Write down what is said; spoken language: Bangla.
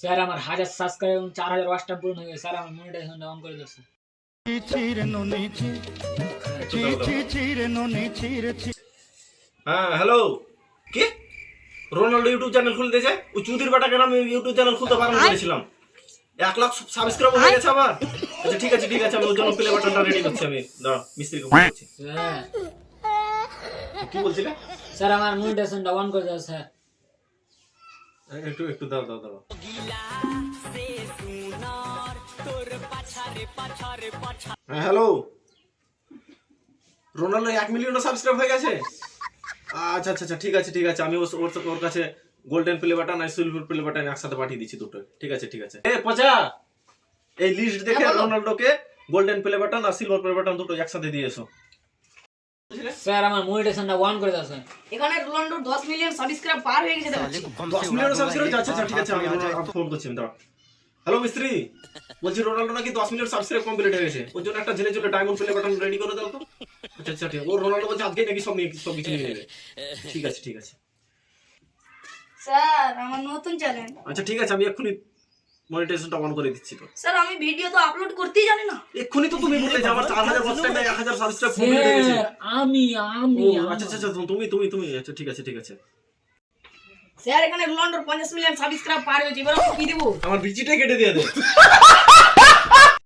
স্যার আমার 1000 সাবস্ক্রাইব এবং 4000 ওয়াচ টাইম পূর্ণ হয়ে গেছে স্যার আমার মনিটাইজেশন অন করে দিয়েছে। হ্যাঁ হ্যালো, কি রোনাল্ডো ইউটিউব চ্যানেল খুলে দিয়েছে? ওই চুদির বাটাকে আমি ইউটিউব চ্যানেল খুলতে বারণ করেছিলাম। 1 লাখ সাবস্ক্রাইব হয়ে গেছে আমার। আচ্ছা ঠিক আছে আমি ওর জন্য প্লে বাটনটা রেডি করছি। আমি দাঁড়াও, মিস্ত্রিকে ফোন করছি। স্যার কি বলছিলে? স্যার আমার মনিটাইজেশনটা অন করে দিয়েছে স্যার। একটু দাও। হ্যাঁ হ্যালো, রোনাল্ডো 1 মিলিয়ন সাবস্ক্রাইব হয়ে গেছে। আচ্ছা ঠিক আছে আমি ওর কাছে গোল্ডেন প্লে বাটন আর সিলভার প্লে বাটন একসাথে পাঠিয়ে দিচ্ছি দুটো। ঠিক আছে এ পচা, এই লিস্ট দেখে রোনাল্ডোকে গোল্ডেন প্লে বাটন আর সিলভার প্লে বাটন দুটো একসাথে দিয়ে এসো। স্যার আমার মনিটাইজেশনটা অন করে দিয়েছে। এখানে রোনাল্ডো 10 মিলিয়ন সাবস্ক্রাইব পার হয়ে গেছে দেখাচ্ছে। 10 মিলিয়ন সাবস্ক্রাইব? আচ্ছা ঠিক আছে আমি ফোন করছি। দাঁড়াও। হ্যালো মিস্ত্রি, বলছি রোনাল্ডো নাকি 10 মিলিয়ন সাবস্ক্রাইব কমপ্লিট হয়ে গেছে, ওর জন্য একটা জেলে ডায়মন্ড প্লে বাটন রেডি করে দাও তো। আচ্ছা ঠিক আছে, ও রোনাল্ডো বলছে আজকে নাকি সব কিছু নিয়ে নেবে। ঠিক আছে স্যার আমার নতুন চ্যানেল। আচ্ছা ঠিক আছে, আমি এক্ষুনি মনিটাইজেশনটা অন করে দিচ্ছি। তো স্যার আমি ভিডিও তো আপলোড করতেই জানি না। এক্ষুনি তো তুমি বললে যে আমার 4000 ওয়াচ টাইম 1000 সাবস্ক্রাইব কমপ্লিট হয়ে গেছে। স্যার আমি আচ্ছা তুমি আচ্ছা ঠিক আছে স্যার এখানে রোনাল্ডোর 50 মিলিয়ন সাবস্ক্রাইব পার হয়েছে, এবার আমি কি দেব? আমার বিচিটাই কেটে দিয়ে দে।